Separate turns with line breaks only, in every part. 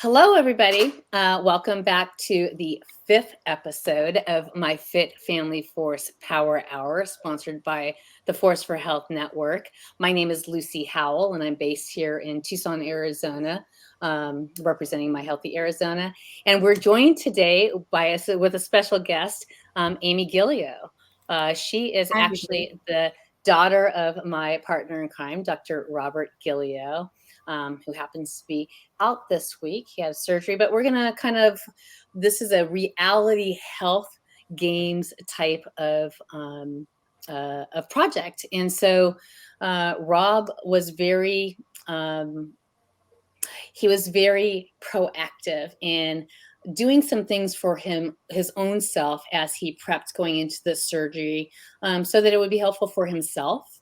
Hello, everybody. Welcome back to the fifth episode of my Fit Family Force Power Hour, sponsored by the Force for Health Network. My name is Lucy Howell, and I'm based here in Tucson, Arizona, representing My Healthy Arizona. And we're joined today with a special guest, Amy Gillio. She is
Hi, everybody.
actually the daughter of my partner in crime, Dr. Robert Gillio, who happens to be out this week. He had surgery, but we're going to this is a reality health games type of project. And so Rob was he was very proactive in doing some things for his own self as he prepped going into the surgery, so that it would be helpful for himself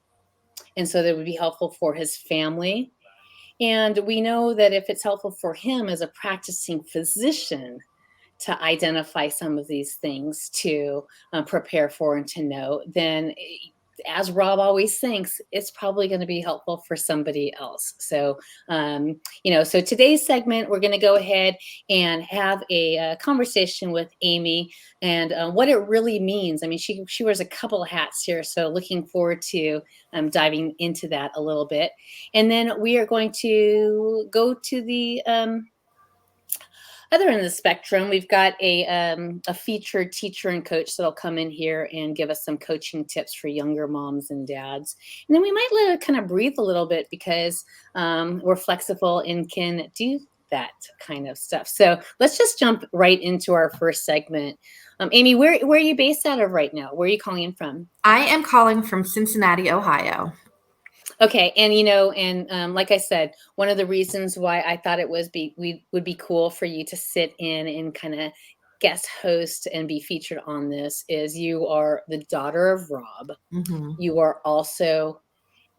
and so that it would be helpful for his family. And we know that if it's helpful for him as a practicing physician to identify some of these things to prepare for and to know, then as Rob always thinks, it's probably going to be helpful for somebody else. So, so today's segment, we're going to go ahead and have a conversation with Amy and what it really means. I mean, she wears a couple of hats here, so looking forward to diving into that a little bit. And then we are going to go to the other end of the spectrum. We've got a featured teacher and coach that'll come in here and give us some coaching tips for younger moms and dads. And then we might let it kind of breathe a little bit because we're flexible and can do that kind of stuff. So let's just jump right into our first segment. Amy, where are you based out of right now? Where are you calling in from?
I am calling from Cincinnati, Ohio.
Okay, and like I said, one of the reasons why I thought it would be cool for you to sit in and kind of guest host and be featured on this is you are the daughter of Rob.
Mm-hmm.
You are also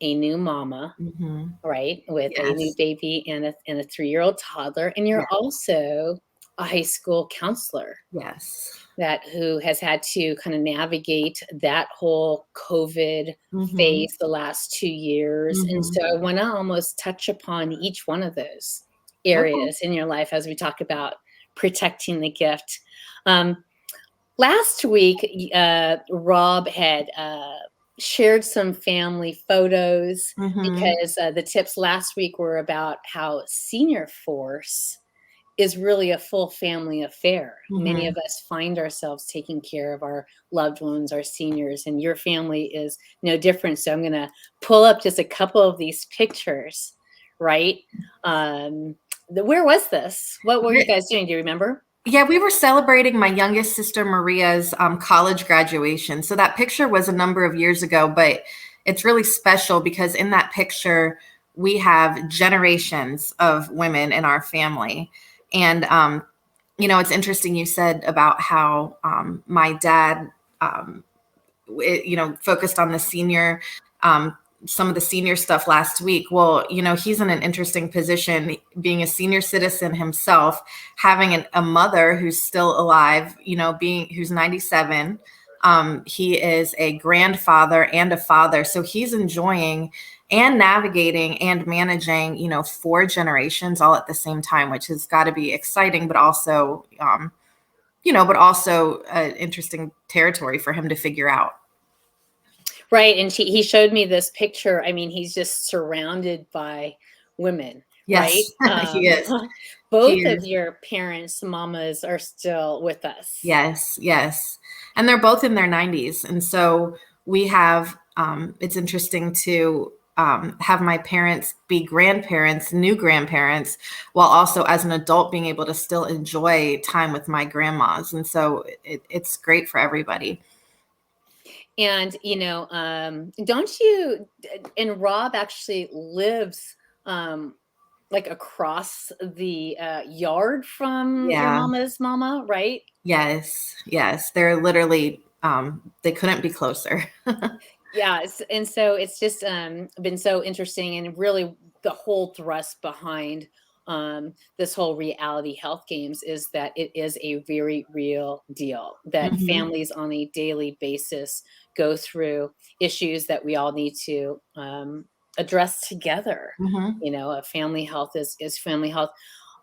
a new mama,
Mm-hmm.
right, with a new
Yes.
baby and a 3-year-old toddler, and you're
Yeah.
also a high school counselor
Yes.
who has had to kind of navigate that whole COVID
Mm-hmm.
phase the last 2 years. And
Mm-hmm.
so I want to almost touch upon each one of those
Okay.
areas in your life as we talk about protecting the gift. Last week, Rob had shared some family photos
Mm-hmm.
because the tips last week were about how Senior Force is really a full family affair. Many
Mm-hmm.
of us find ourselves taking care of our loved ones, our seniors, and your family is no different. So I'm going to pull up just a couple of these pictures, right? Where was this? What were you guys doing? Do you remember?
Yeah, we were celebrating my youngest sister Maria's college graduation. So that picture was a number of years ago, but it's really special because in that picture, we have generations of women in our family. And it's interesting you said about how my dad, focused on the senior, um, some of the senior stuff last week. Well, he's in an interesting position being a senior citizen himself, having a mother who's still alive, who's 97. He is a grandfather and a father. So he's enjoying and navigating and managing, 4 generations all at the same time, which has got to be exciting, but also, interesting territory for him to figure out.
Right. And he showed me this picture. I mean, he's just surrounded by women, right?
Yes, he is. He
Both of
is.
your parents' mamas are still with us.
Yes, yes. And they're both in their 90s. And so we have, it's interesting to have my parents be grandparents, new grandparents, while also as an adult being able to still enjoy time with my grandmas. And so it's great for everybody.
And, don't you, and Rob actually lives like across the yard from your
Yeah.
mama's mama, right?
Yes. Yes. They're literally, they couldn't be closer.
Yes, and so it's just been so interesting, and really the whole thrust behind this whole reality health games is that it is a very real deal that
Mhm.
families on a daily basis go through issues that we all need to address together.
Mhm.
Family health is family health.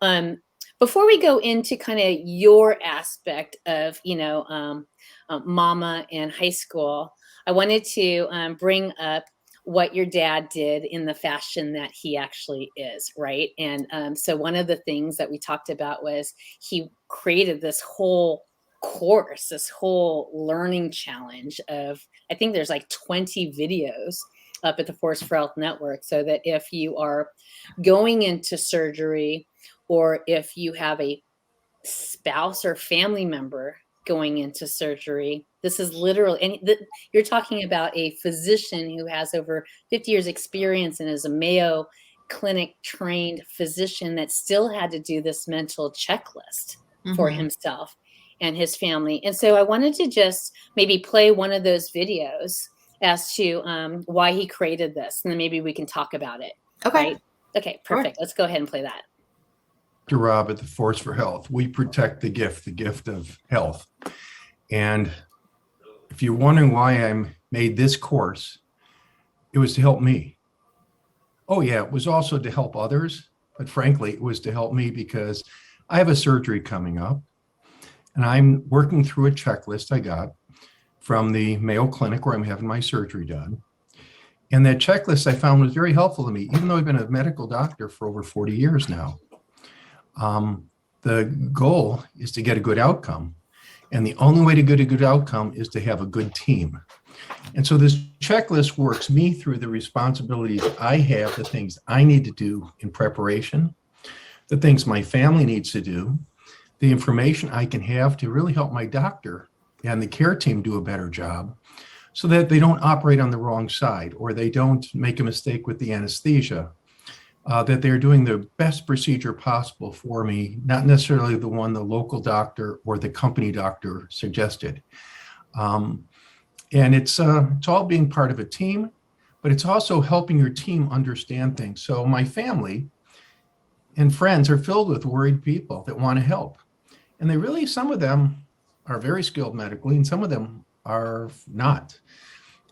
Um, Before we go into kind of your aspect of, mama and high school, I wanted to bring up what your dad did in the fashion that he actually is, right? And so one of the things that we talked about was he created this whole course, this whole learning challenge of, I think there's like 20 videos up at the Force for Health Network, so that if you are going into surgery, or if you have a spouse or family member going into surgery, this is literally, and you're talking about a physician who has over 50 years experience and is a Mayo Clinic trained physician that still had to do this mental checklist for himself and his family. And so I wanted to just maybe play one of those videos as to why he created this, and then maybe we can talk about it.
Okay.
Right? Okay, perfect. Let's go ahead and play that.
Dr. Rob at the Force for Health. We protect the gift of health. And if you're wondering why I made this course, it was to help me. Oh yeah, it was also to help others, but frankly, it was to help me because I have a surgery coming up, and I'm working through a checklist I got from the Mayo Clinic where I'm having my surgery done. And that checklist I found was very helpful to me, even though I've been a medical doctor for over 40 years now. The goal is to get a good outcome. And the only way to get a good outcome is to have a good team. And so this checklist works me through the responsibilities I have, the things I need to do in preparation, the things my family needs to do, the information I can have to really help my doctor and the care team do a better job, so that they don't operate on the wrong side, or they don't make a mistake with the anesthesia, that they're doing the best procedure possible for me, not necessarily the one the local doctor or the company doctor suggested. And it's all being part of a team, but it's also helping your team understand things. So my family and friends are filled with worried people that want to help. And they really, some of them are very skilled medically, and some of them are not.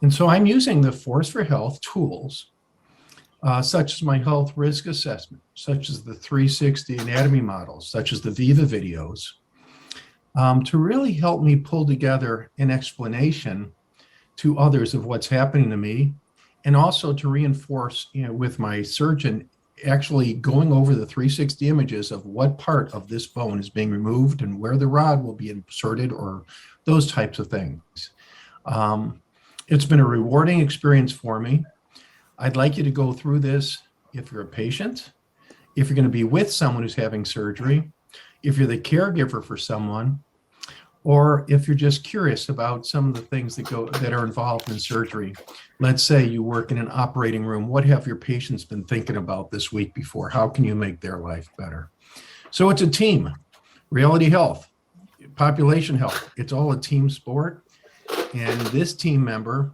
And so I'm using the Force for Health tools, such as my health risk assessment, such as the 360 anatomy models, such as the Viva videos, to really help me pull together an explanation to others of what's happening to me, and also to reinforce, with my surgeon actually going over the 360 images of what part of this bone is being removed and where the rod will be inserted, or those types of things. It's been a rewarding experience for me. I'd like you to go through this if you're a patient, if you're going to be with someone who's having surgery, if you're the caregiver for someone, or if you're just curious about some of the things that are involved in surgery. Let's say you work in an operating room. What have your patients been thinking about this week before? How can you make their life better? So it's a team. Reality health, population health, it's all a team sport. And this team member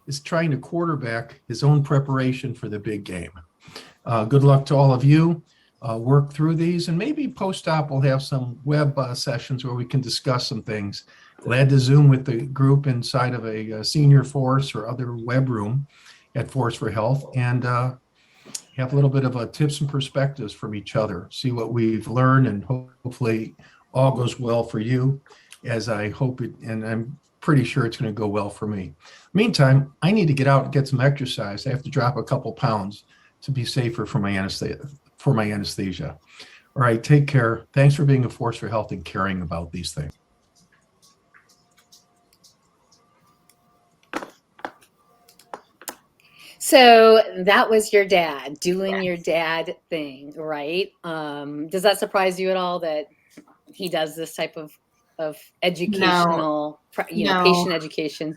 is trying to quarterback his own preparation for the big game. Good luck to all of you. Work through these, and maybe post-op we'll have some web sessions where we can discuss some things. Glad to Zoom with the group inside of a senior Force or other web room at Force for Health, and have a little bit of tips and perspectives from each other, see what we've learned, and hopefully all goes well for you, as I hope it, and I'm pretty sure it's going to go well for me. Meantime, I need to get out and get some exercise. I have to drop a couple pounds to be safer for my anesthesia. All right, take care. Thanks for being a Force for Health and caring about these things.
So that was your dad doing your dad thing, right? Does that surprise you at all that he does this type of educational,
No.
patient education?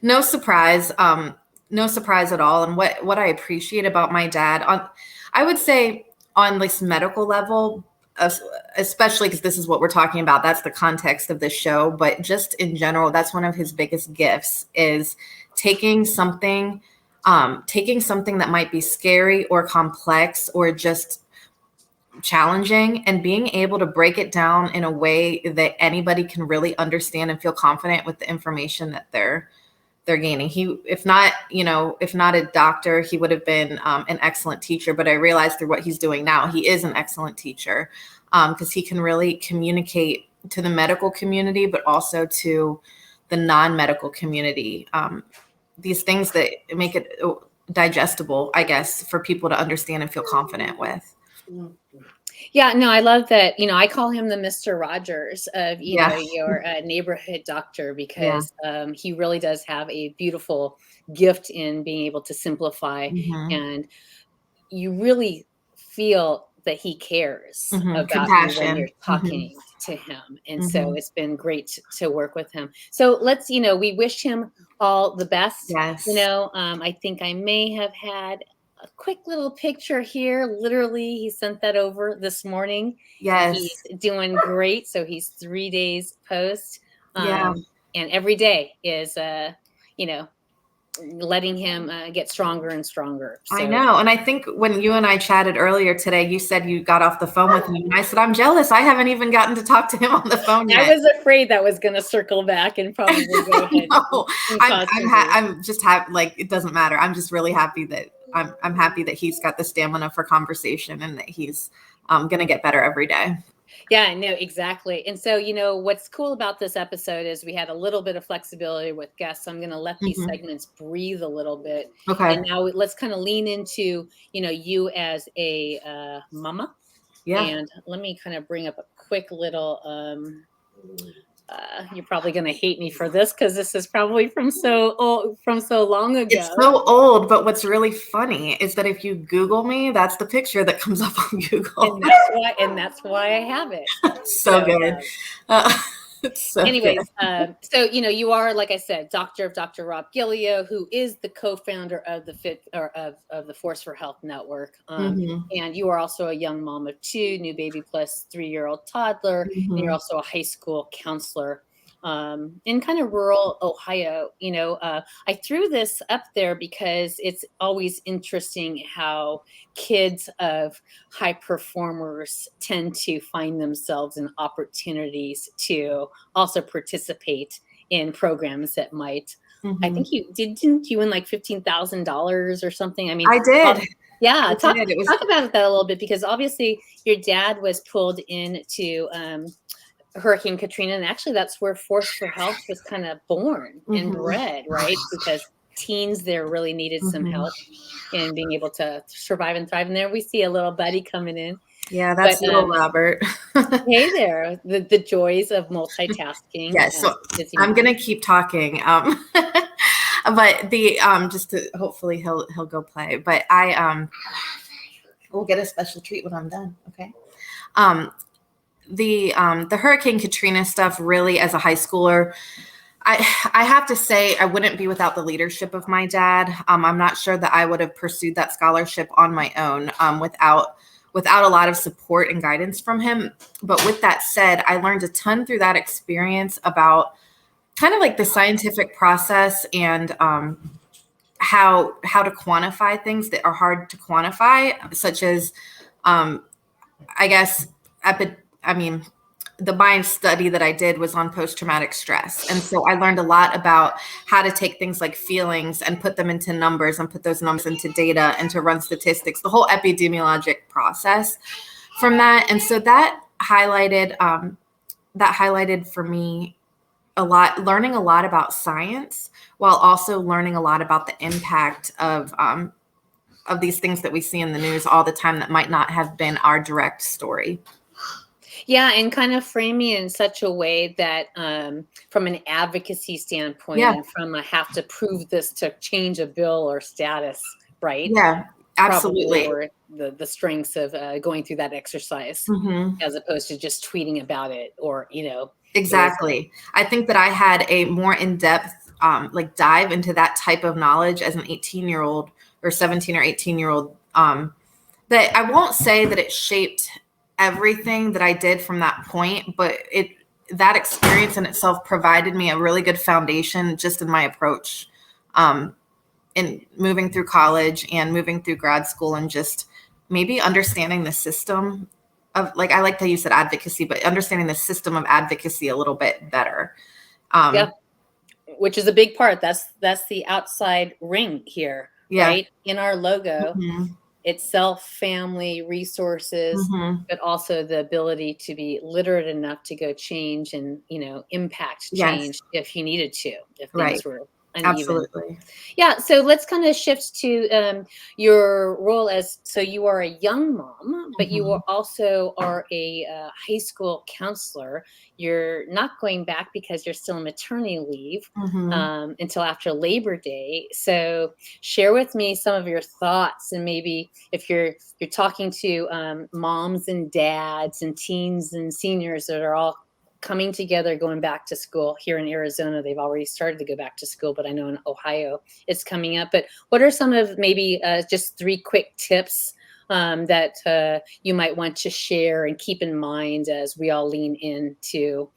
No surprise. No surprise at all. And what I appreciate about my dad, I would say on this medical level, especially because this is what we're talking about, that's the context of this show, but just in general, that's one of his biggest gifts, is taking something that might be scary or complex or just challenging, and being able to break it down in a way that anybody can really understand and feel confident with the information that they're gaining. He, if not a doctor, he would have been an excellent teacher, but I realized through what he's doing now, he is an excellent teacher. because he can really communicate to the medical community, but also to the non-medical community. These things that make it digestible, I guess, for people to understand and feel confident with.
Yeah, no, I love that. I call him the Mr. Rogers of,
Yeah.
your neighborhood doctor, because he really does have a beautiful gift in being able to simplify,
Mhm.
and you really feel that he cares about you when you're
Compassion.
talking to him. And so
Mhm.
it's been great to work with him. So let's, we wish him all the best.
Yes.
I think I may have had a quick little picture here. Literally, he sent that over this morning.
Yes.
He's doing great. So he's 3 days post.
Yeah.
And every day is, letting him get stronger and stronger. So.
I know. And I think when you and I chatted earlier today, you said you got off the phone with me. And I said, I'm jealous. I haven't even gotten to talk to him on the phone yet.
I was afraid that was going to circle back and probably go ahead.
No, I'm just happy. Like, it doesn't matter. I'm just really happy that I'm happy that he's got the stamina for conversation and that he's going to get better every day.
Yeah, no, exactly. And so, what's cool about this episode is we had a little bit of flexibility with guests. So I'm going to let these segments breathe a little bit.
Okay.
And now let's kind of lean into, you as a mama.
Yeah.
And let me kind of bring up a quick little, you're probably going to hate me for this because this is probably from so long ago.
It's so old, but what's really funny is that if you Google me, that's the picture that comes up on Google.
And that's why I have it.
So good. So
anyways, so you are, like I said, Dr. Rob Gillio, who is the co-founder of the Force for Health Network, and you are also a young mom of 2, new baby plus 3-year-old toddler, and you're also a high school counselor in kind of rural Ohio. I threw this up there because it's always interesting how kids of high performers tend to find themselves in opportunities to also participate in programs that might. I think didn't you win like $15,000 or something? I mean,
I did.
Yeah, talk about that a little bit, because obviously your dad was pulled into Hurricane Katrina, and actually that's where Force for Health was kind of born and bred, right? Because teens there really needed some help in being able to survive and thrive. And there we see a little buddy coming in.
Yeah, that's little Robert.
Hey there, the joys of multitasking.
Yes, so I'm gonna keep talking. But the just to hopefully he'll go play. But I will get a special treat when I'm done. Okay. The Hurricane Katrina stuff, really, as a high schooler, I have to say I wouldn't be without the leadership of my dad. I'm not sure that I would have pursued that scholarship on my own without a lot of support and guidance from him. But with that said, I learned a ton through that experience about kind of like the scientific process and how to quantify things that are hard to quantify, such as I guess the mind study that I did was on post-traumatic stress. And so I learned a lot about how to take things like feelings and put them into numbers and put those numbers into data and to run statistics, the whole epidemiologic process from that. And so that highlighted for me a lot, learning a lot about science while also learning a lot about the impact of these things that we see in the news all the time that might not have been our direct story.
Yeah, and kind of framing it in such a way that from an advocacy standpoint and from a have to prove this to change a bill or status, right?
Yeah, absolutely.
Or the strengths of going through that exercise as opposed to just tweeting about it or,
Exactly. I think that I had a more in-depth dive into that type of knowledge as an 18-year-old or 17 or 18-year-old that I won't say that it shaped everything that I did from that point, but that experience in itself provided me a really good foundation just in my approach in moving through college and moving through grad school, and just maybe understanding the system of, like, I like that you said advocacy, but understanding the system of advocacy a little bit better.
Which is a big part. That's the outside ring here, right? In our logo. itself, family, resources,
Mhm.
but also the ability to be literate enough to go change and, impact
Yes.
change if he needed to, if
Right.
things were uneven.
Absolutely.
Yeah, so let's kind of shift to your role as, so you are a young mom, but you
Mhm.
also are a high school counselor. You're not going back because you're still on maternity leave
Mhm.
until after Labor Day. So share with me some of your thoughts, and maybe if you're talking to moms and dads and teens and seniors that are all coming together, going back to school. Here in Arizona, they've already started to go back to school, but I know in Ohio it's coming up. But what are some of maybe just 3 quick tips that you might want to share and keep in mind as we all lean in to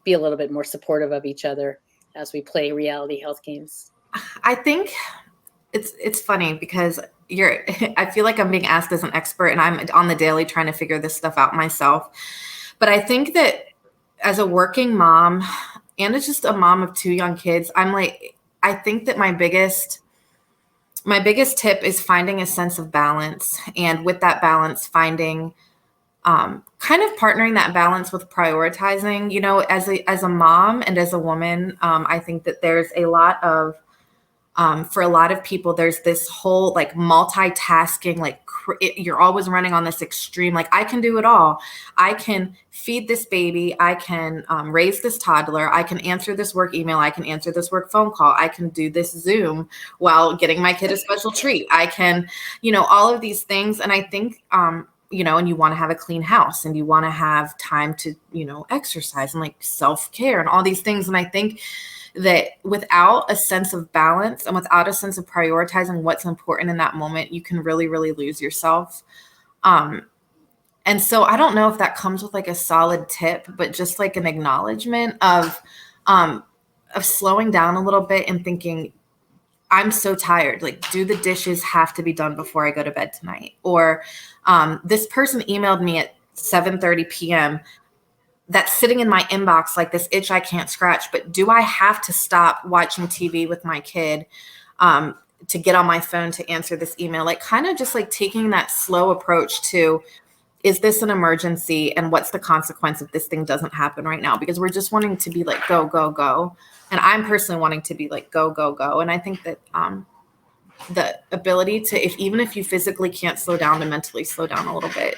be a little bit more supportive of each other as we play reality health games?
I think it's funny because you're I feel like I'm being asked as an expert, and I'm on the daily trying to figure this stuff out myself. But I think that as a working mom and as just a mom of 2 young kids, I think that my biggest tip is finding a sense of balance, and with that balance, finding kind of partnering that balance with prioritizing. As a mom and as a woman, I think that there's a lot of for a lot of people, there's this whole like multitasking, like you're always running on this extreme. Like, I can do it all. I can feed this baby. I can raise this toddler. I can answer this work email. I can answer this work phone call. I can do this Zoom while getting my kid a special treat. I can, all of these things. And I think, and you want to have a clean house, and you want to have time to, exercise and like self-care and all these things. And I think that without a sense of balance and without a sense of prioritizing what's important in that moment, you can really, really lose yourself. And so I don't know if that comes with like a solid tip, but just like an acknowledgement of slowing down a little bit and thinking, I'm so tired. Like, do the dishes have to be done before I go to bed tonight? Or this person emailed me at 7:30 p.m. That's sitting in my inbox like this itch I can't scratch. But do I have to stop watching TV with my kid to get on my phone to answer this email? Like, kind of just like taking that slow approach to, is this an emergency, and what's the consequence if this thing doesn't happen right now? Because we're just wanting to be like, go, go, go. And I'm personally wanting to be like, go, go, go. And I think that the ability to, even if you physically can't slow down, to mentally slow down a little bit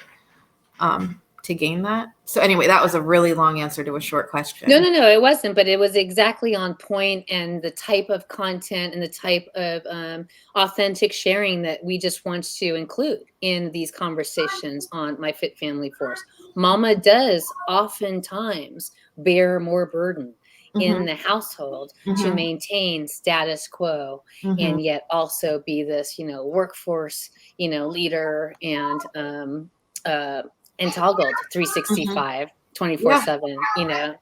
to gain that. So anyway, that was a really long answer to a short question.
No, it wasn't, but it was exactly on point, and the type of content and the type of authentic sharing that we just want to include in these conversations on My Fit Family Force. Mama does oftentimes bear more burden in the household to maintain status quo, and yet also be this, workforce, leader, and entoggled 365. 24/7,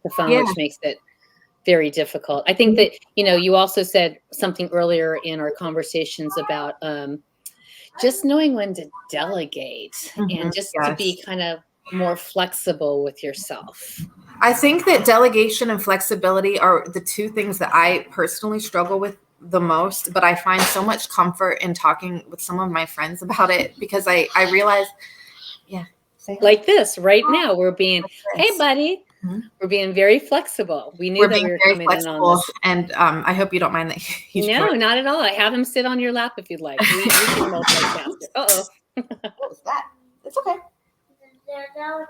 the phone, which makes it very difficult. I think that, you also said something earlier in our conversations about just knowing when to delegate and just to be kind of more flexible with yourself.
I think that delegation and flexibility are the 2 things that I personally struggle with the most, but I find so much comfort in talking with some of my friends about it, because I realize,
like this right now, we're being, hey buddy, we're being very flexible. We knew that we were coming in on this.
And I hope you don't mind that he's
No, not at all. I have him sit on your lap if you'd like. We can multitask. Uh-oh.
What was that? It's okay.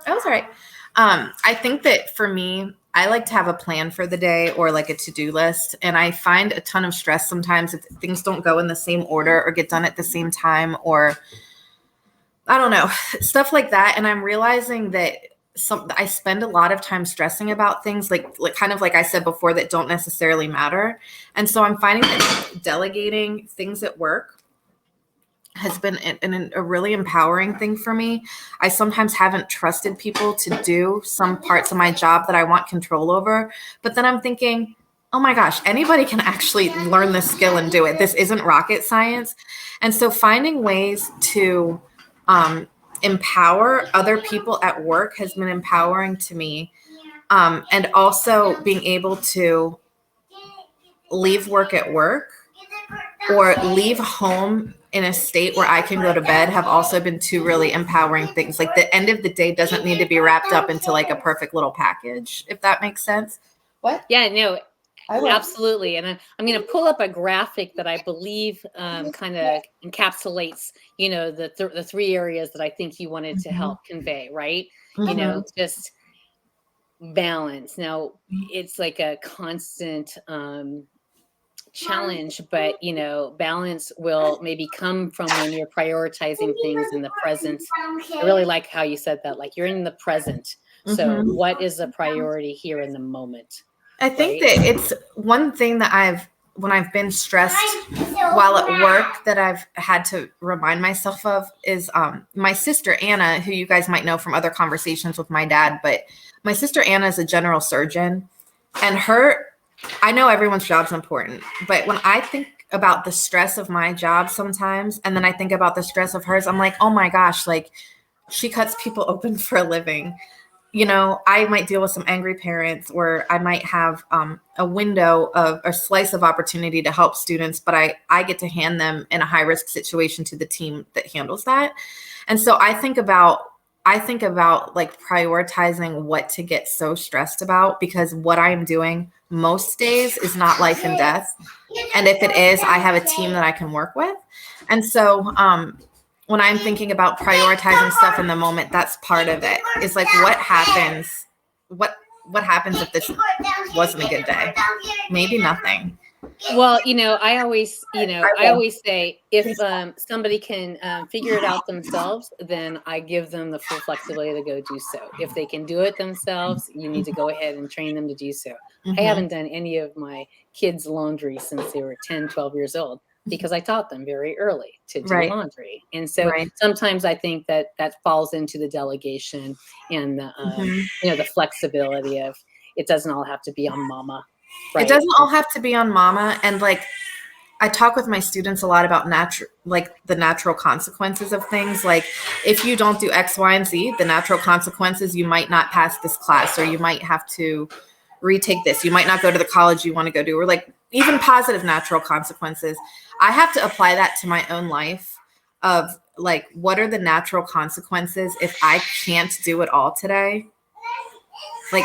That was all right. I think that for me, I like to have a plan for the day, or like a to-do list. And I find a ton of stress sometimes if things don't go in the same order or get done at the same time, or I don't know, stuff like that. And I'm realizing that I spend a lot of time stressing about things like kind of like I said before, that don't necessarily matter. And so I'm finding that delegating things at work has been a really empowering thing for me. I sometimes haven't trusted people to do some parts of my job that I want control over. But then I'm thinking, oh my gosh, anybody can actually learn this skill and do it. This isn't rocket science. And so finding ways to empower other people at work has been empowering to me. And also being able to leave work at work, or leave home in a state where I can go to bed have also been two really empowering things. Like the end of the day doesn't need to be wrapped up into like a perfect little package, if that makes sense. What?
Yeah, no, absolutely. And I'm going to pull up a graphic that I believe kind of encapsulates, the three areas that I think you wanted to help convey, right? Just balance. Now, it's like a constant challenge, but balance will maybe come from when you're prioritizing things in the present. I really like how you said that, like you're in the present. So what is the priority here in the moment?
I think that it's one thing that when I've been stressed while at work that I've had to remind myself of is my sister Anna, who you guys might know from other conversations with my dad, but my sister Anna is a general surgeon, and I know everyone's job's important, but when I think about the stress of my job sometimes, and then I think about the stress of hers, I'm like, oh my gosh, like she cuts people open for a living. I might deal with some angry parents, or I might have a window of a slice of opportunity to help students, but I get to hand them in a high risk situation to the team that handles that. And so I think about like prioritizing what to get so stressed about, because what I'm doing most days is not life and death. And if it is, I have a team that I can work with. And so, when I'm thinking about prioritizing stuff in the moment, that's part of it. Is like, what happens? What happens if this wasn't a good day? Maybe nothing.
Well, I always say if somebody can figure it out themselves, then I give them the full flexibility to go do so. If they can do it themselves, you need to go ahead and train them to do so. I haven't done any of my kids' laundry since they were 10, 12 years old, because I taught them very early to do laundry. And so sometimes I think that falls into the delegation and the flexibility of, it doesn't all have to be on mama. Right? It
doesn't all have to be on mama. And like, I talk with my students a lot about the natural consequences of things. Like if you don't do X, Y, and Z, the natural consequences, you might not pass this class, or you might have to retake this. You might not go to the college you want to go to, or like even positive natural consequences. I have to apply that to my own life of like, what are the natural consequences if I can't do it all today? Like,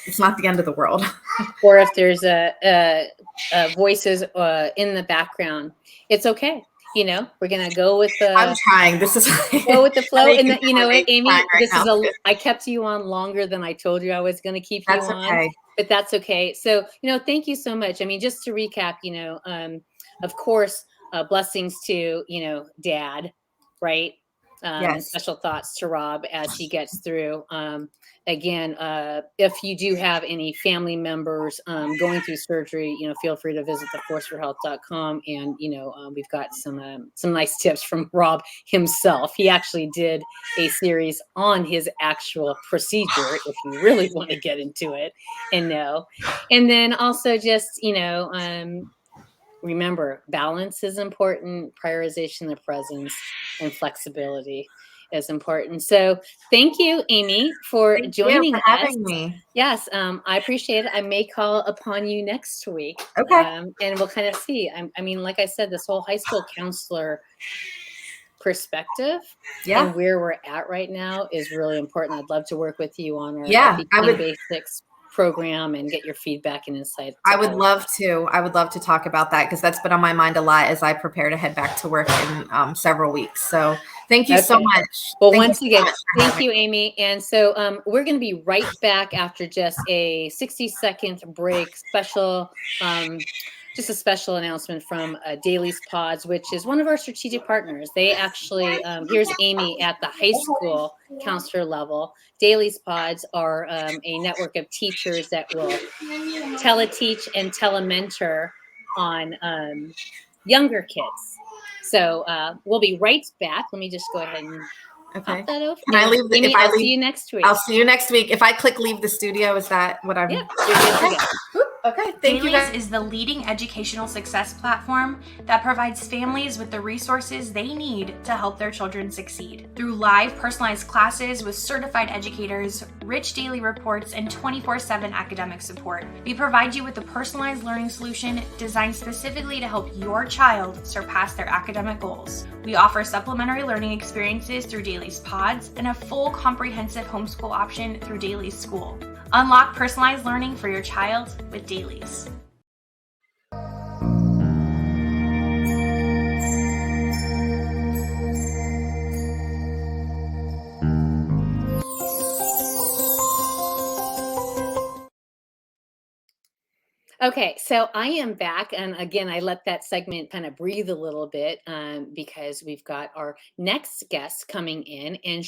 it's not the end of the world.
Or if there's voices in the background, it's okay. We're gonna go with the.
I'm trying. This is
go with the flow, and Amy, I kept you on longer than I told you I was going to keep you on. Okay. But that's okay. So thank you so much. I mean, just to recap, of course, blessings to Dad, right? Yes. Special thoughts to Rob as he gets through. Again, if you do have any family members going through surgery, feel free to visit theforceforhealth.com. And, we've got some nice tips from Rob himself. He actually did a series on his actual procedure, if you really want to get into it and know. And then also just, remember, balance is important, prioritization of presence, and flexibility is important. So thank you, Amy, for joining us.
Having me.
Yes, I appreciate it. I may call upon you next week.
Okay.
And we'll kind of see. I mean, like I said, this whole high school counselor perspective and where we're at right now is really important. I'd love to work with you on our basics program and get your feedback and insight.
I would love to talk about that, because that's been on my mind a lot as I prepare to head back to work in several weeks. So thank you so much.
Well, once again, thank you, Amy. And so we're going to be right back after just a 60-second break. Just a special announcement from Daly's Pods, which is one of our strategic partners. They actually, here's Amy at the high school counselor level. Daly's Pods are a network of teachers that will teleteach and telementor on younger kids. So we'll be right back. Let me just go ahead and pop that over.
Can I leave?
Amy, I'll see you next week.
I'll see you next week. If I click leave the studio, is that what I'm?
Yeah, you're good to go.
Okay, thank you
Dailies
guys.
is the leading educational success platform that provides families with the resources they need to help their children succeed. Through live personalized classes with certified educators, rich daily reports, and 24/7 academic support, we provide you with a personalized learning solution designed specifically to help your child surpass their academic goals. We offer supplementary learning experiences through Dailies Pods and a full comprehensive homeschool option through Dailies School. Unlock personalized learning for your child with Dailies.
Okay, so I am back. And again, I let that segment kind of breathe a little bit because we've got our next guest coming in. And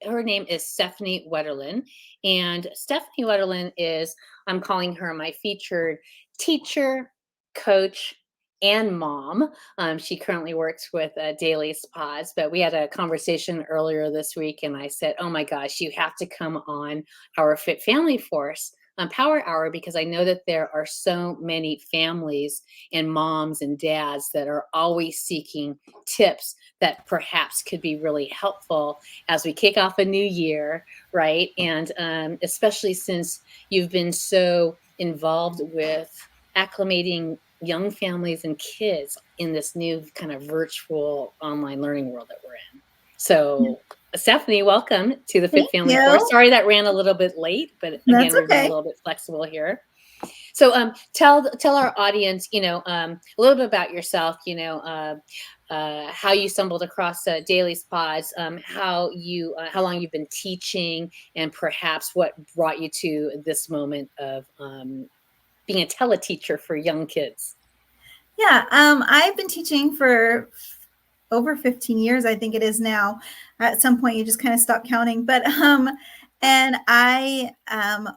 her name is Stephanie Wetterlin. And Stephanie Wetterlin is, I'm calling her my featured teacher, coach, and mom. She currently works with Daily Pods, but we had a conversation earlier this week. And I said, oh my gosh, you have to come on our Fit Family Force Power Hour, because I know that there are so many families and moms and dads that are always seeking tips that perhaps could be really helpful as we kick off a new year, right? And especially since you've been so involved with acclimating young families and kids in this new kind of virtual online learning world that we're in. So Stephanie, welcome to the Fit
Thank
Family
you.
Force. Sorry that ran a little bit late, but again,
That's
we're being a
okay.
little bit flexible here. So tell our audience, a little bit about yourself, how you stumbled across Daily Pods, how long you've been teaching, and perhaps what brought you to this moment of being a teleteacher for young kids.
Yeah, I've been teaching for over 15 years, I think it is now. At some point, you just kind of stop counting. But and I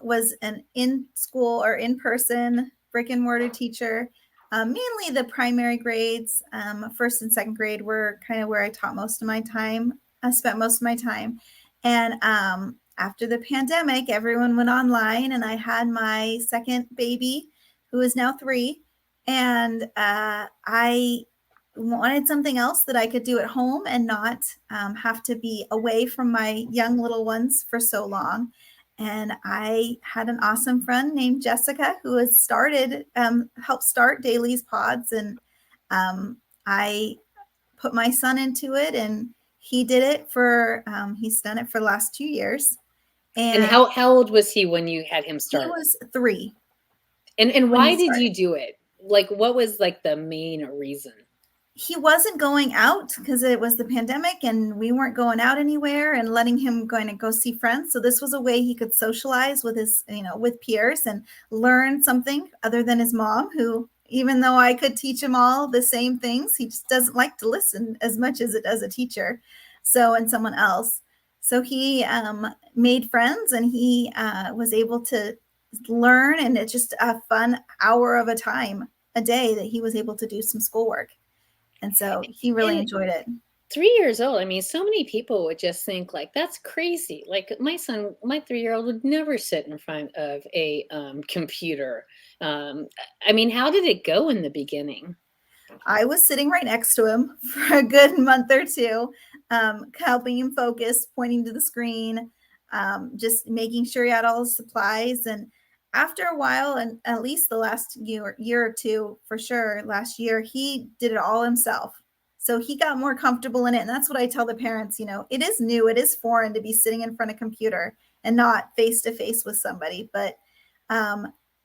was an in-school or in-person brick-and-mortar teacher. Mainly the primary grades, first and second grade were kind of where I taught most of my time. I spent most of my time. And after the pandemic, everyone went online, and I had my second baby, who is now 3. And I wanted something else that I could do at home and not have to be away from my young little ones for so long. And I had an awesome friend named Jessica who has helped start Daily Pods. And I put my son into it, and he did it he's done it for the last 2 years.
And how old was he when you had him start?
He was 3.
And why did you do it? Like, what was like the main reason?
He wasn't going out because it was the pandemic and we weren't going out anywhere and letting him go see friends. So this was a way he could socialize with his, with peers and learn something other than his mom, who, even though I could teach him all the same things, he just doesn't like to listen as much as it does a teacher. And someone else. So he made friends, and he was able to learn. And it's just a fun hour of a time a day that he was able to do some schoolwork. And so he really enjoyed it.
3 years old. I mean, so many people would just think like, that's crazy. Like my 3-year-old would never sit in front of a computer. I mean, how did it go in the beginning?
I was sitting right next to him for a good month or 2, helping him focus, pointing to the screen, just making sure he had all his supplies. And after a while, and at least the last year or 2, for sure, last year, he did it all himself. So he got more comfortable in it. And that's what I tell the parents, it is new, it is foreign to be sitting in front of a computer and not face to face with somebody. But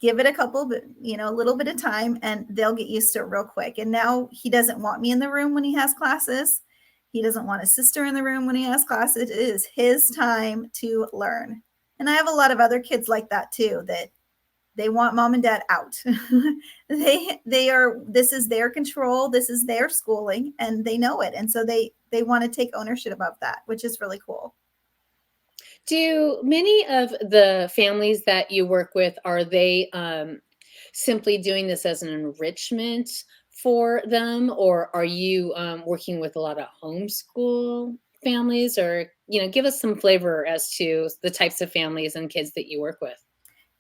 give it a little bit of time, and they'll get used to it real quick. And now he doesn't want me in the room when he has classes. He doesn't want his sister in the room when he has classes. It is his time to learn. And I have a lot of other kids like that too, that they want mom and dad out. This is their control. This is their schooling, and they know it. And so they want to take ownership of that, which is really cool.
Do many of the families that you work with, are they simply doing this as an enrichment for them, or are you working with a lot of homeschool families? Or give us some flavor as to the types of families and kids that you work with.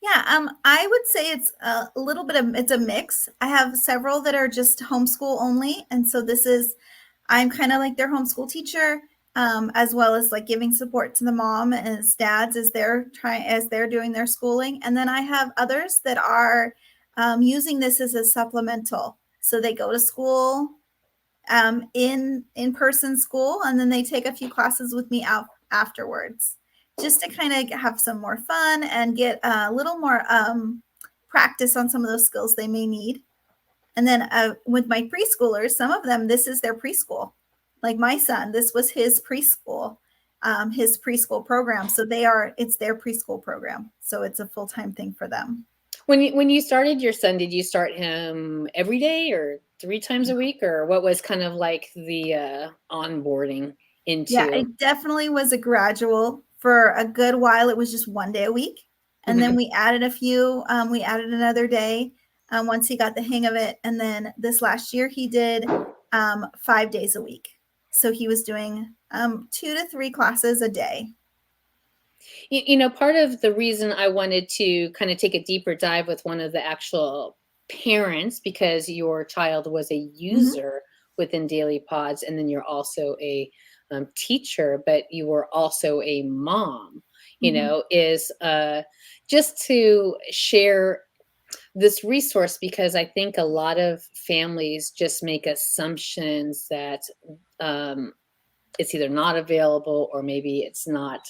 Yeah, I would say it's a little bit of, it's a mix. I have several that are just homeschool only. And so I'm kind of like their homeschool teacher, as well as like giving support to the mom and his dads as they're doing their schooling. And then I have others that are using this as a supplemental. So they go to school, in-person school, and then they take a few classes with me out afterwards, just to kind of have some more fun and get a little more practice on some of those skills they may need. And then with my preschoolers, some of them, this is their preschool. Like my son, this was his preschool program. So it's their preschool program. So it's a full-time thing for them.
When you started your son, did you start him every day or 3 times a week, or what was kind of like the onboarding into?
Yeah, it definitely was a gradual. For a good while, it was just 1 day a week. And then we added we added another day once he got the hang of it. And then this last year he did 5 days a week. So he was doing 2 to 3 classes a day.
You know, part of the reason I wanted to kind of take a deeper dive with one of the actual parents, because your child was a user within Daily Pods, and then you're also a teacher, but you were also a mom, you know, is just to share this resource, because I think a lot of families just make assumptions that it's either not available or maybe it's not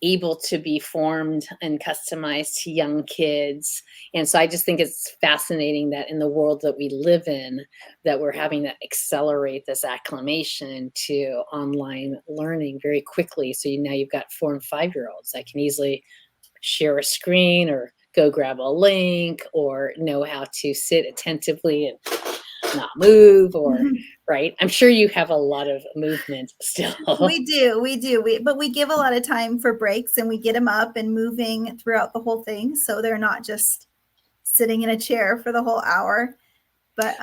able to be formed and customized to young kids. And so I just think it's fascinating that in the world that we live in, that we're having to accelerate this acclimation to online learning very quickly. So now you've got 4 and 5-year-olds that can easily share a screen or go grab a link or know how to sit attentively and not move, or right. I'm sure you have a lot of movement still.
We do. But we give a lot of time for breaks, and we get them up and moving throughout the whole thing. So they're not just sitting in a chair for the whole hour. But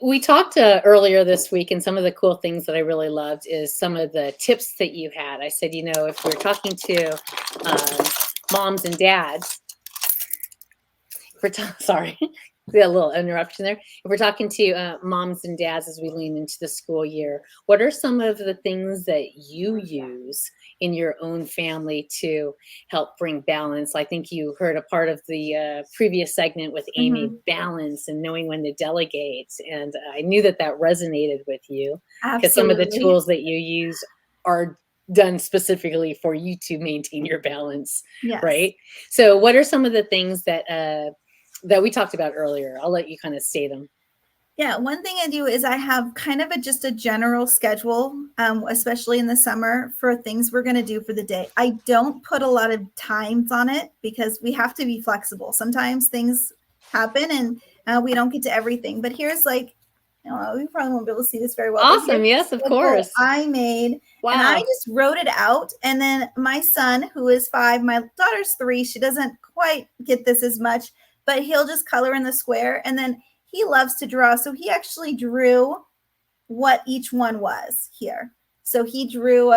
we talked earlier this week, and some of the cool things that I really loved is some of the tips that you had. I said, you know, if we're talking to moms and dads, sorry. We had a little interruption there. If we're talking to moms and dads as we lean into the school year, what are some of the things that you use in your own family to help bring balance? I think you heard a part of the previous segment with Amy, balance and knowing when to delegate. And I knew that resonated with you, because some of the tools that you use are done specifically for you to maintain your balance, right? So what are some of the things that we talked about earlier? I'll let you kind of say them.
Yeah, one thing I do is I have kind of just a general schedule, especially in the summer, for things we're going to do for the day. I don't put a lot of times on it because we have to be flexible. Sometimes things happen and we don't get to everything. But here's like, I don't know, you probably won't be able to see this very well.
Awesome. Yes, of course.
I made, and I just wrote it out. And then my son, who is 5, my daughter's 3, she doesn't quite get this as much, but he'll just color in the square, and then he loves to draw. So he actually drew what each one was here. So he drew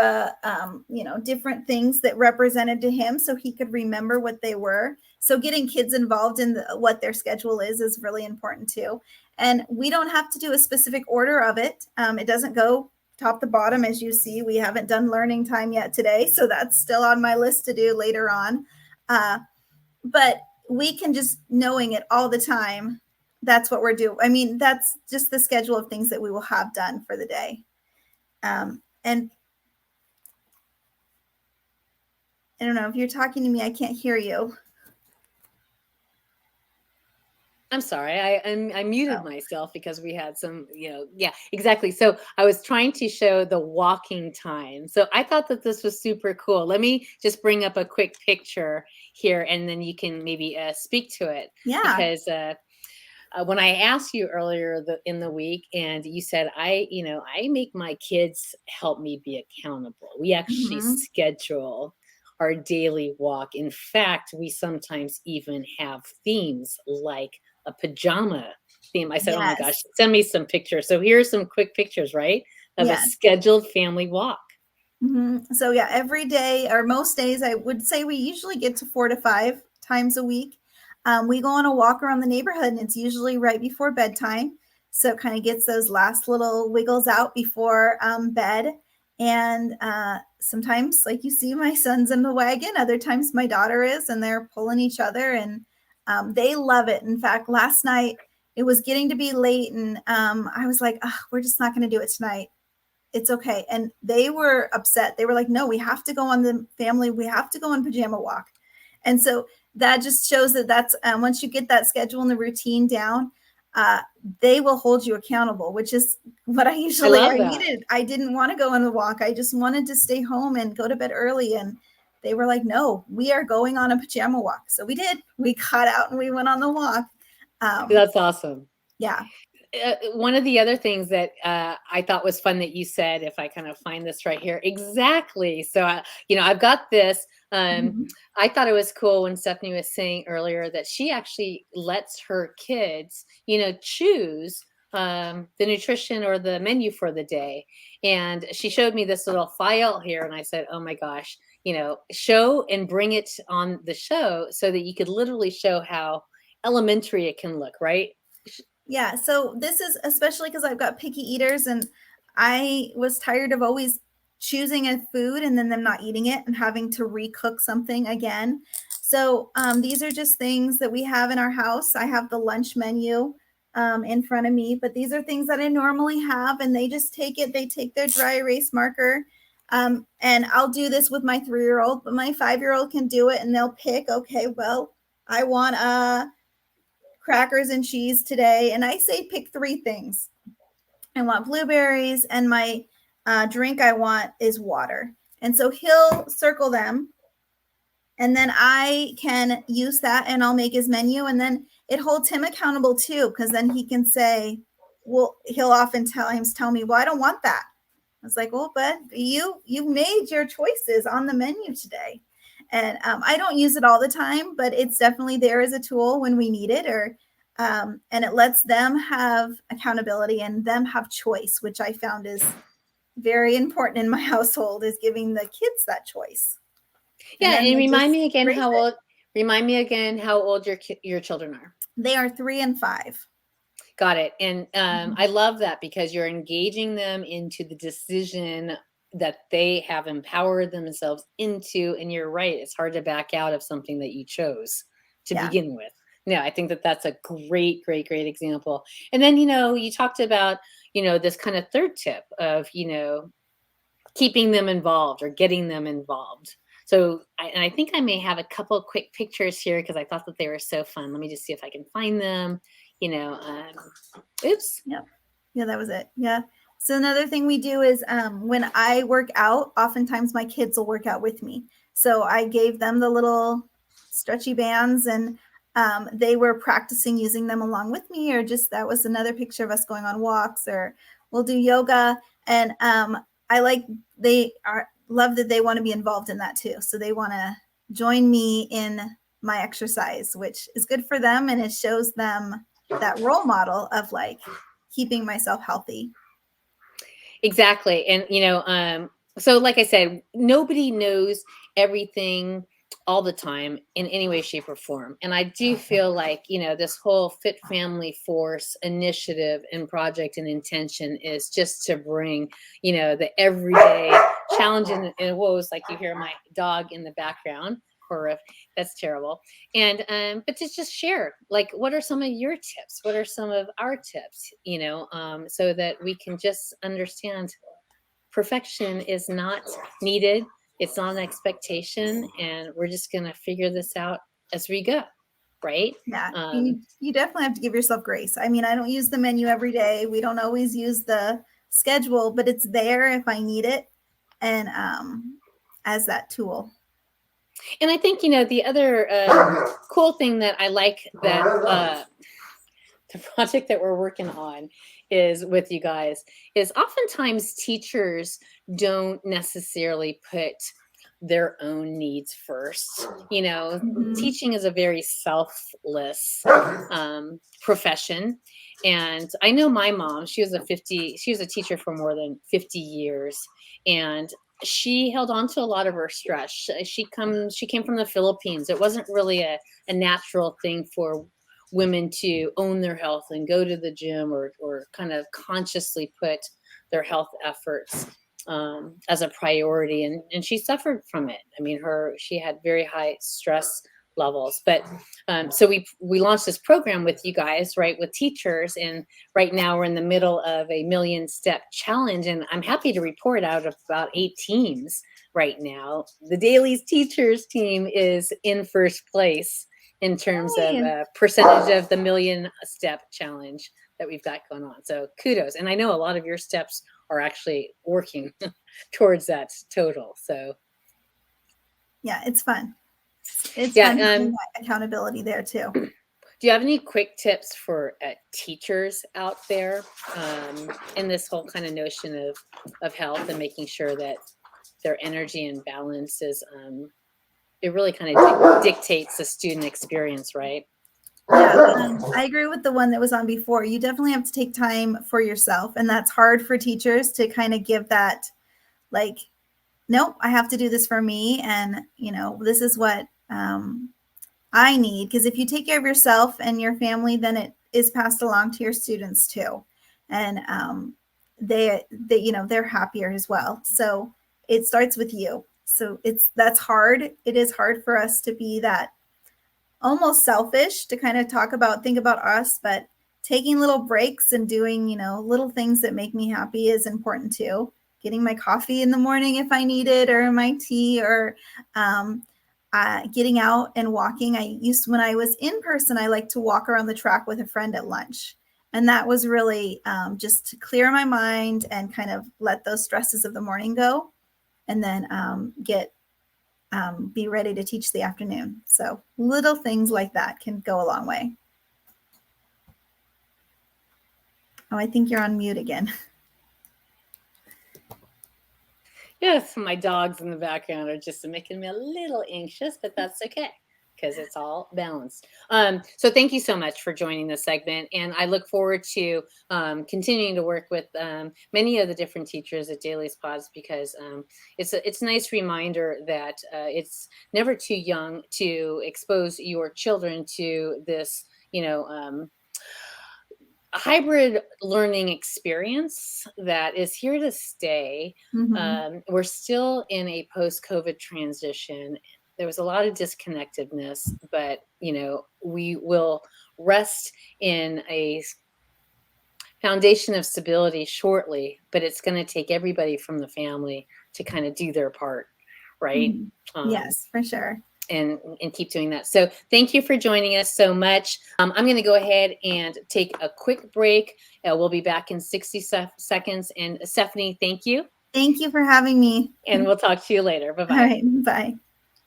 different things that represented to him so he could remember what they were. So getting kids involved in what their schedule is really important too. And we don't have to do a specific order of it. It doesn't go top to bottom, as you see. We haven't done learning time yet today, so that's still on my list to do later on. But we can just knowing it all the time. That's what we're doing. I mean, that's just the schedule of things that we will have done for the day. And I don't know if you're talking to me, I can't hear you.
I'm sorry. I muted myself because we had some, yeah, exactly. So I was trying to show the walking time. So I thought that this was super cool. Let me just bring up a quick picture here, and then you can maybe speak to it.
Yeah.
Because when I asked you earlier in the week, and you said, I make my kids help me be accountable. We actually schedule our daily walk. In fact, we sometimes even have themes like a pajama theme. I said, oh my gosh, send me some pictures. So here are some quick pictures, right? Of a scheduled family walk.
So yeah, every day or most days, I would say we usually get to 4 to 5 times a week. We go on a walk around the neighborhood, and it's usually right before bedtime. So it kind of gets those last little wiggles out before bed. And sometimes, like you see, my son's in the wagon. Other times my daughter is, and they're pulling each other, and they love it. In fact, last night it was getting to be late, and I was like, we're just not going to do it tonight. It's okay. And they were upset. They were like, no, we have to go on we have to go on pajama walk. And so that just shows that that's once you get that schedule and the routine down, they will hold you accountable, which is what I needed. I didn't want to go on the walk. I just wanted to stay home and go to bed early. And they were like, no, we are going on a pajama walk. So we did. We got out and we went on the walk.
That's awesome.
Yeah.
One of the other things that I thought was fun that you said, if I kind of find this right here, exactly. So, I've got this. I thought it was cool when Stephanie was saying earlier that she actually lets her kids, choose the nutrition or the menu for the day. And she showed me this little file here, and I said, oh my gosh, show and bring it on the show so that you could literally show how elementary it can look, right?
Yeah. So this is especially because I've got picky eaters, and I was tired of always choosing a food and then them not eating it and having to recook something again. So these are just things that we have in our house. I have the lunch menu in front of me, but these are things that I normally have, and they just take it. They take their dry erase marker. And I'll do this with my 3-year-old, but my 5-year-old can do it, and they'll pick, okay, well, I want crackers and cheese today. And I say pick 3 things. I want blueberries, and my drink I want is water. And so he'll circle them, and then I can use that, and I'll make his menu. And then it holds him accountable too, because then he can say, well, he'll often tell me, well, I don't want that. I was like, well, but you made your choices on the menu today. And I don't use it all the time, but it's definitely there as a tool when we need it, and it lets them have accountability and them have choice, which I found is very important in my household, is giving the kids that choice.
Yeah, and remind me again how old your children are.
They are 3 and 5.
Got it. And I love that, because you're engaging them into the decision that they have empowered themselves into. And you're right, it's hard to back out of something that you chose to begin with. No, I think that's a great example. And then, you talked about, this kind of third tip of, keeping them involved or getting them involved. So I think I may have a couple of quick pictures here, because I thought that they were so fun. Let me just see if I can find them. Oops.
Yeah, that was it. Yeah. So another thing we do is when I work out, oftentimes my kids will work out with me. So I gave them the little stretchy bands, and they were practicing using them along with me, or just that was another picture of us going on walks, or we'll do yoga. And they love that they want to be involved in that too. So they want to join me in my exercise, which is good for them. And it shows them that role model of like keeping myself healthy.
Exactly. And, so like I said, nobody knows everything all the time in any way, shape, or form. And I do feel like, this whole Fit Family Force initiative and project and intention is just to bring, the everyday challenge and woes, like you hear my dog in the background. That's terrible. And but to just share, like, what are some of your tips? What are some of our tips? So that we can just understand perfection is not needed. It's not an expectation, and we're just going to figure this out as we go. Right?
Yeah. You definitely have to give yourself grace. I mean, I don't use the menu every day. We don't always use the schedule, but it's there if I need it, and as that tool.
And I think, the other cool thing that I like that the project that we're working on is with you guys is oftentimes teachers don't necessarily put their own needs first. Teaching is a very selfless profession. And I know my mom, she was a teacher for more than 50 years. And she held on to a lot of her stress. She came from the Philippines. It wasn't really a natural thing for women to own their health and go to the gym or kind of consciously put their health efforts as a priority. And she suffered from it. I mean, she had very high stress levels. But so we launched this program with you guys, right, with teachers. And right now we're in the middle of a 1,000,000-step challenge. And I'm happy to report out of about 8 teams right now. The Dailies teachers team is in first place in terms of percentage of the 1,000,000-step challenge that we've got going on. So kudos. And I know a lot of your steps are actually working towards that total. So
yeah, it's fun. It's
yeah,
fun having that accountability there too.
Do you have any quick tips for teachers out there in this whole kind of notion of health and making sure that their energy and balance is, it really kind of dictates the student experience, right?
Yeah, I agree with the one that was on before. You definitely have to take time for yourself. And that's hard for teachers to kind of give that, like, nope, I have to do this for me. And, this is what I need. Because if you take care of yourself and your family, then it is passed along to your students too. And they're happier as well. So it starts with you. So that's hard. It is hard for us to be that almost selfish to kind of think about us, but taking little breaks and doing, little things that make me happy is important too. Getting my coffee in the morning if I need it, or my tea, or getting out and walking. When I was in person, I like to walk around the track with a friend at lunch. And that was really just to clear my mind and kind of let those stresses of the morning go, and then be ready to teach the afternoon. So little things like that can go a long way. Oh, I think you're on mute again.
Yes, my dogs in the background are just making me a little anxious, but that's okay because it's all balanced. So thank you so much for joining this segment. And I look forward to continuing to work with many of the different teachers at Dailies Pods, because it's a nice reminder that it's never too young to expose your children to this, a hybrid learning experience that is here to stay.
Mm-hmm.
We're still in a post-COVID transition. There was a lot of disconnectedness, but we will rest in a foundation of stability shortly, but it's going to take everybody from the family to kind of do their part, right?
Mm-hmm. Yes, for sure.
And keep doing that. So thank you for joining us so much. I'm going to go ahead and take a quick break. We'll be back in 60 seconds. And Stephanie, thank you.
Thank you for having me.
And we'll talk to you later. Bye-bye.
All right, bye.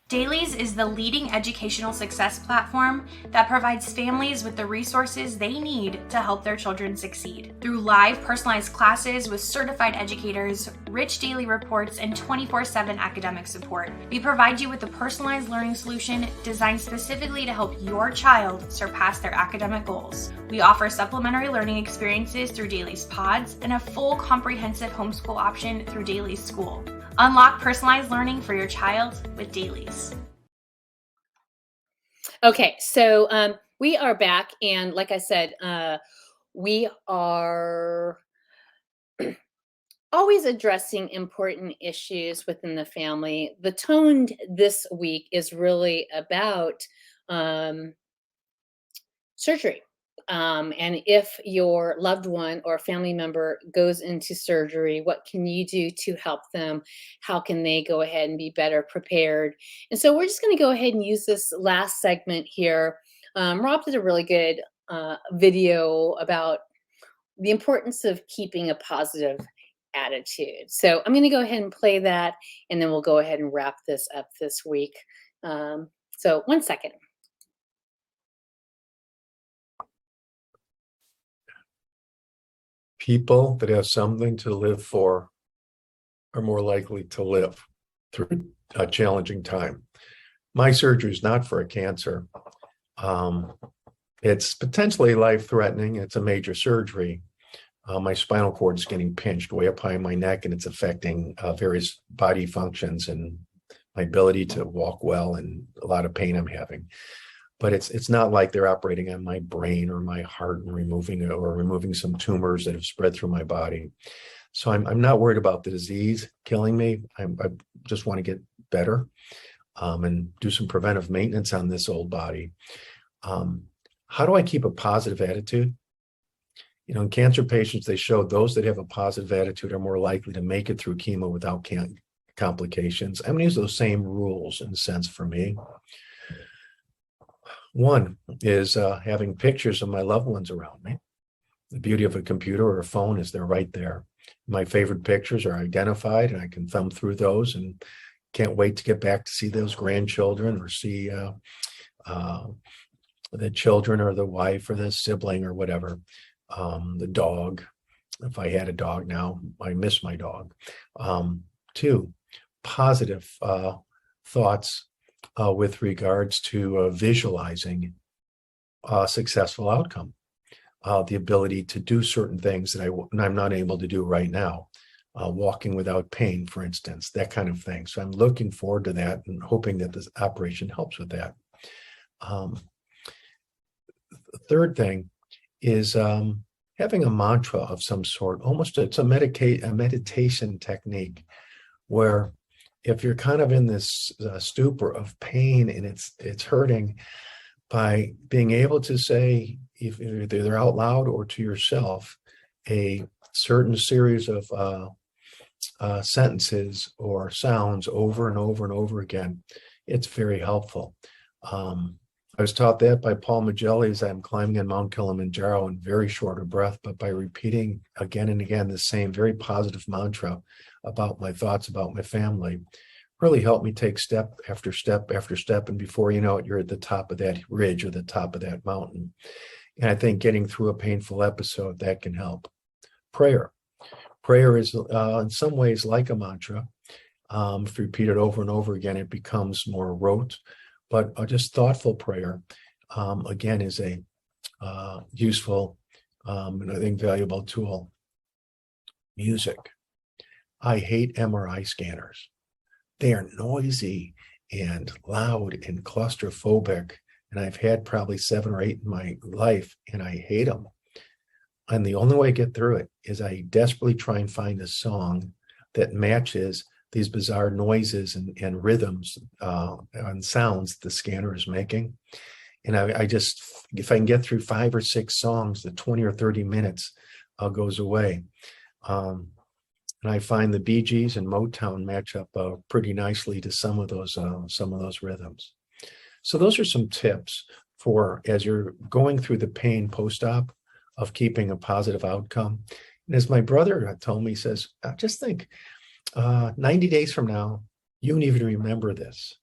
Dailies is the leading educational success platform that provides families with the resources they need to help their children succeed. Through live personalized classes with certified educators, rich daily reports, and 24/7 academic support, we provide you with a personalized learning solution designed specifically to help your child surpass their academic goals. We offer supplementary learning experiences through Dailies Pods and a full comprehensive homeschool option through Dailies School. Unlock personalized learning for your child with Dailies.
Okay, so we are back, and like I said, we are always addressing important issues within the family. The tone this week is really about surgery. And if your loved one or family member goes into surgery, what can you do to help them? How can they go ahead and be better prepared? And so we're just going to go ahead and use this last segment here. Rob did a really good video about the importance of keeping a positive attitude. So I'm going to go ahead and play that, and then we'll go ahead and wrap this up this week. So 1 second.
People that have something to live for are more likely to live through a challenging time. My surgery is not for a cancer. It's potentially life-threatening. It's a major surgery, My spinal cord is getting pinched way up high in my neck, and it's affecting various body functions and my ability to walk well, and a lot of pain I'm having. But it's not like they're operating on my brain or my heart and removing some tumors that have spread through my body. So I'm not worried about the disease killing me. I just want to get better and do some preventive maintenance on this old body. How do I keep a positive attitude? You know, in cancer patients, they showed those that have a positive attitude are more likely to make it through chemo without complications. I'm going to use those same rules in a sense for me. One is having pictures of my loved ones around me. The beauty of a computer or a phone is they're right there. My favorite pictures are identified, and I can thumb through those, and can't wait to get back to see those grandchildren or see the children or the wife or the sibling or whatever. The dog, if I had a dog now, I miss my dog. Two, positive thoughts with regards to visualizing a successful outcome. The ability to do certain things that I'm not able to do right now. Walking without pain, for instance, that kind of thing. So I'm looking forward to that and hoping that this operation helps with that. The third thing is having a mantra of some sort. Almost it's a meditation technique where if you're kind of in this stupor of pain and it's hurting, by being able to say, either out loud or to yourself, a certain series of sentences or sounds over and over and over again, it's very helpful. I was taught that by Paul Magelli as I'm climbing on Mount Kilimanjaro in very short of breath, but by repeating again and again the same very positive mantra about my thoughts about my family, really helped me take step after step after step. And before you know it, you're at the top of that ridge or the top of that mountain. And I think getting through a painful episode, that can help. Prayer. Prayer is in some ways like a mantra. If you repeat it over and over again, it becomes more rote. But just thoughtful prayer, again, is a useful and I think valuable tool. Music. I hate MRI scanners. They are noisy and loud and claustrophobic. And I've had probably 7 or 8 in my life, and I hate them. And the only way I get through it is I desperately try and find a song that matches these bizarre noises and rhythms and sounds the scanner is making. And I just, if I can get through 5 or 6 songs, the 20 or 30 minutes goes away. And I find the Bee Gees and Motown match up pretty nicely to some of those rhythms. So those are some tips for as you're going through the pain post-op of keeping a positive outcome. And as my brother told me, he says, just think, 90 days from now, you won't even remember this.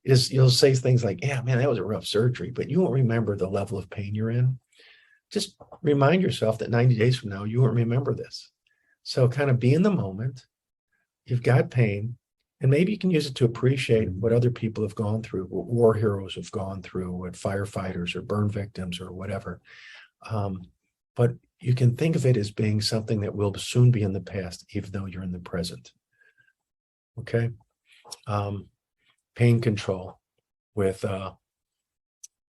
You'll say things like, yeah, man, that was a rough surgery, but you won't remember the level of pain you're in. Just remind yourself that 90 days from now, you won't remember this. So kind of be in the moment. You've got pain, and maybe you can use it to appreciate what other people have gone through, what war heroes have gone through, what firefighters or burn victims or whatever. But you can think of it as being something that will soon be in the past, even though you're in the present. Okay? Pain control with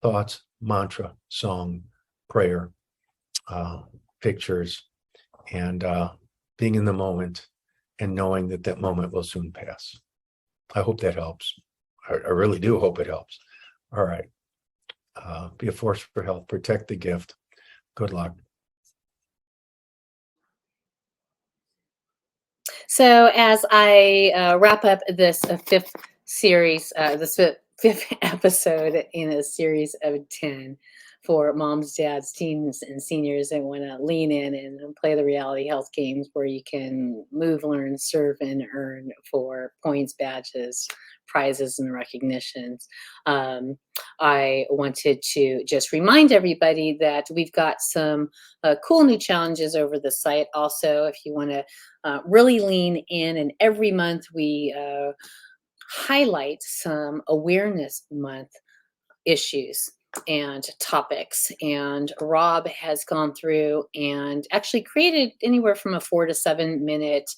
thoughts, mantra, song, prayer, pictures, and being in the moment and knowing that that moment will soon pass. I hope that helps. I really do hope it helps. All right. Be a force for health. Protect the gift. Good luck.
So as I wrap up this 5th series, this 5th episode in a series of 10 for moms, dads, teens, and seniors that want to lean in and play the reality health games where you can move, learn, serve, and earn for points, badges, prizes, and recognitions. I wanted to just remind everybody that we've got some cool new challenges over the site. Also, if you want to really lean in, and every month we highlight some awareness month issues and topics. And Rob has gone through and actually created anywhere from a 4 to 7 minute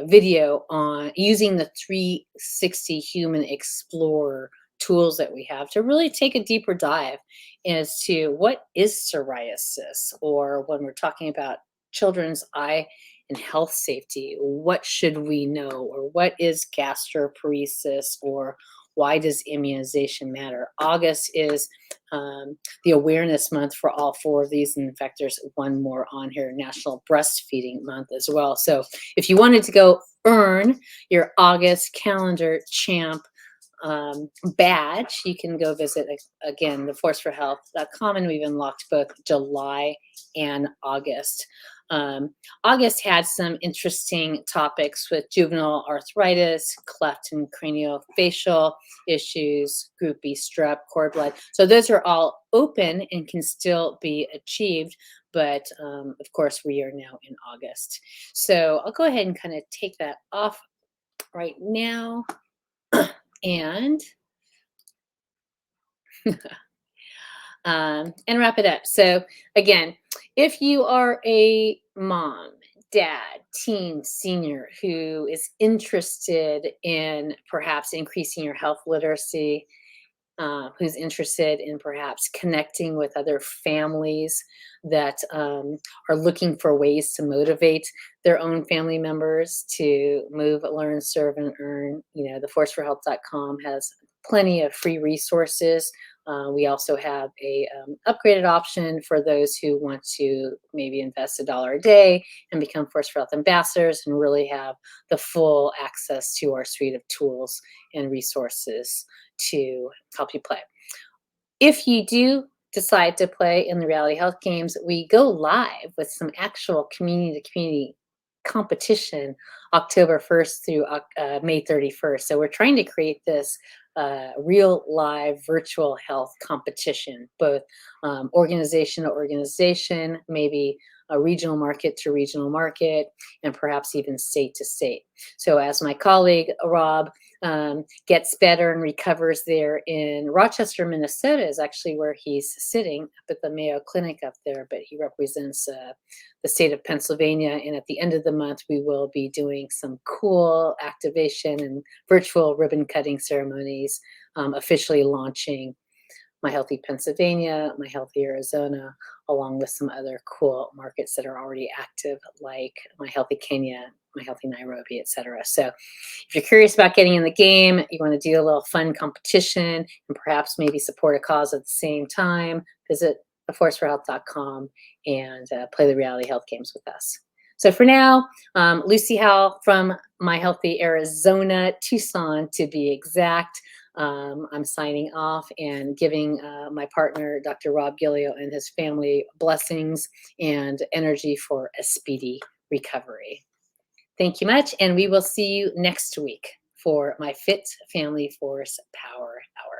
video on using the 360 Human Explorer tools that we have to really take a deeper dive as to what is psoriasis, or when we're talking about children's eye and health safety, what should we know, or what is gastroparesis, or why does immunization matter? August is the awareness month for all 4 of these. And in fact, there's one more on here, National Breastfeeding Month as well. So if you wanted to go earn your August Calendar Champ badge, you can go visit, again, theforceforhealth.com, and we've unlocked both July and August. August had some interesting topics with juvenile arthritis, cleft and craniofacial issues, Group B strep, cord blood. So those are all open and can still be achieved. But of course, we are now in August. So I'll go ahead and kind of take that off right now and wrap it up. So again, if you are a mom, dad, teen, senior who is interested in perhaps increasing your health literacy, who's interested in perhaps connecting with other families that are looking for ways to motivate their own family members to move, learn, serve, and earn, theforceforhealth.com has plenty of free resources. We also have a upgraded option for those who want to maybe invest $1 a day and become Force for Health ambassadors and really have the full access to our suite of tools and resources to help you play. If you do decide to play in the Reality Health Games, we go live with some actual community-to-community competition October 1st through May 31st. So we're trying to create this real live virtual health competition, both organization to organization, maybe a regional market to regional market, and perhaps even state to state. So as my colleague Rob gets better and recovers there in Rochester, Minnesota is actually where he's sitting up at the Mayo Clinic up there, but he represents the state of Pennsylvania. And at the end of the month, we will be doing some cool activation and virtual ribbon cutting ceremonies, officially launching My Healthy Pennsylvania, My Healthy Arizona, along with some other cool markets that are already active, like My Healthy Kenya, My Healthy Nairobi, etc. So if you're curious about getting in the game, you want to do a little fun competition and perhaps maybe support a cause at the same time, visit theforceforhealth.com and play the Reality Health Games with us. So for now, Lucy Howell from My Healthy Arizona, Tucson to be exact. I'm signing off and giving my partner, Dr. Rob Gillio, and his family blessings and energy for a speedy recovery. Thank you much, and we will see you next week for my Fit Family Force Power Hour.